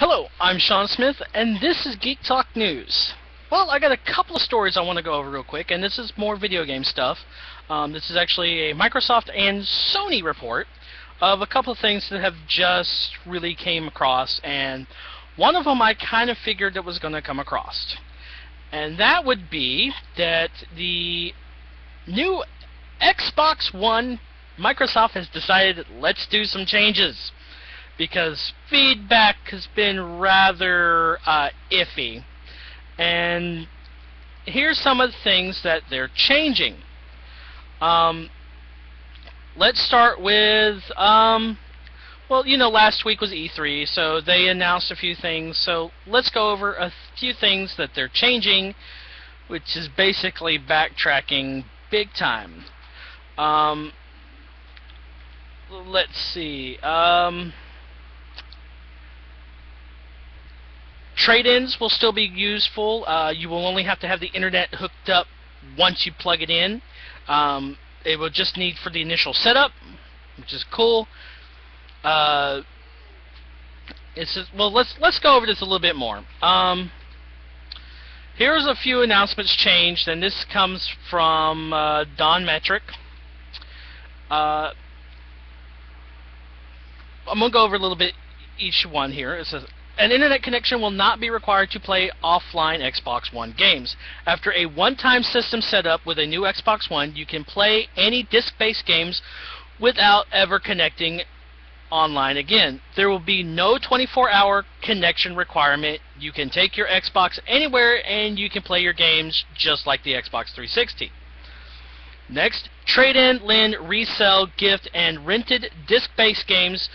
Hello, I'm Sean Smith, and this is Geek Talk News. Well, I got a couple of stories I want to go over real quick, and this is more video game stuff. This is actually a Microsoft and Sony report of a couple of things that have just really came across, and one of them I kind of figured that was going to come across. And that would be that the new Xbox One, Microsoft has decided, let's do some changes, because feedback has been rather iffy. And here's some of the things that they're changing. Let's start with, well, you know, last week was E3, so they announced a few things. So let's go over a few things that they're changing, which is basically backtracking big time. Let's see. Trade-ins will still be useful. You will only have to have the internet hooked up once you plug it in. It will just need for the initial setup, which is cool. It's just, well, let's go over this a little bit more. Here's a few announcements changed, and this comes from Don Metric. I'm gonna go over a little bit each one here. It says, an internet connection will not be required to play offline Xbox One games. After a one-time system setup with a new Xbox One, you can play any disc-based games without ever connecting online again. There will be no 24-hour connection requirement. You can take your Xbox anywhere and you can play your games just like the Xbox 360. Next, trade-in, lend, resell, gift, and rented disc-based games,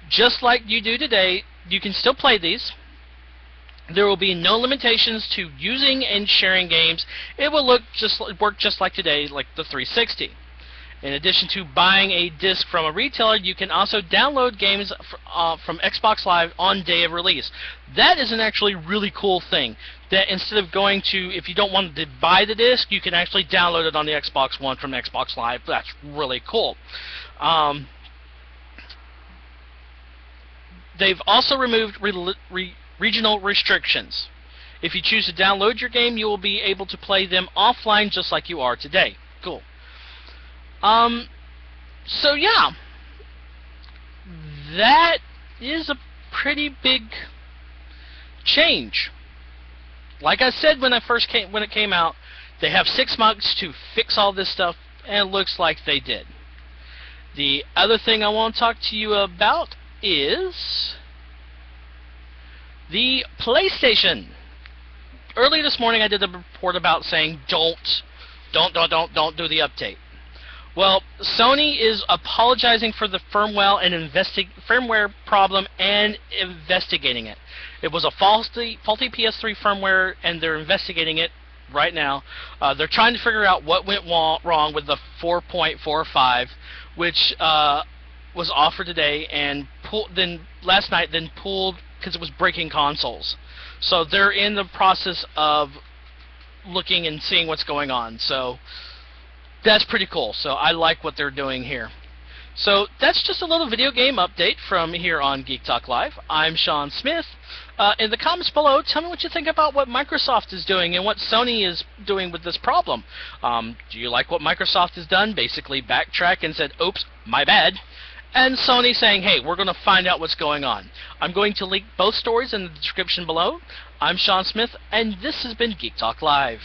just like you do today. You can still play these. There will be no limitations to using and sharing games. It will work just like today, like the 360. In addition to buying a disc from a retailer, you can also download games from Xbox Live on day of release. That is an actually really cool thing. That instead of going to, if you don't want to buy the disc, you can actually download it on the Xbox One from Xbox Live. That's really cool. They've also removed regional restrictions. If you choose to download your game, you will be able to play them offline just like you are today. Cool. So yeah, that is a pretty big change. Like I said when it came out, they have 6 months to fix all this stuff, and it looks like they did. The other thing I want to talk to you about is the PlayStation. Early this morning I did a report about saying don't do the update. Well, Sony is apologizing for the firmware problem and investigating it. It was a faulty PS3 firmware, and they're investigating it right now. They're trying to figure out what went wrong with the 4.45, which was offered today and last night pulled because it was breaking consoles. So they're in the process of looking and seeing what's going on. So that's pretty cool. So I like what they're doing here. So that's just a little video game update from here on Geek Talk Live. I'm Sean Smith. In the comments below, tell me what you think about what Microsoft is doing and what Sony is doing with this problem. Do you like what Microsoft has done? Basically backtrack and said, oops, my bad. And Sony saying, hey, we're going to find out what's going on. I'm going to link both stories in the description below. I'm Sean Smith, and this has been Geek Talk Live.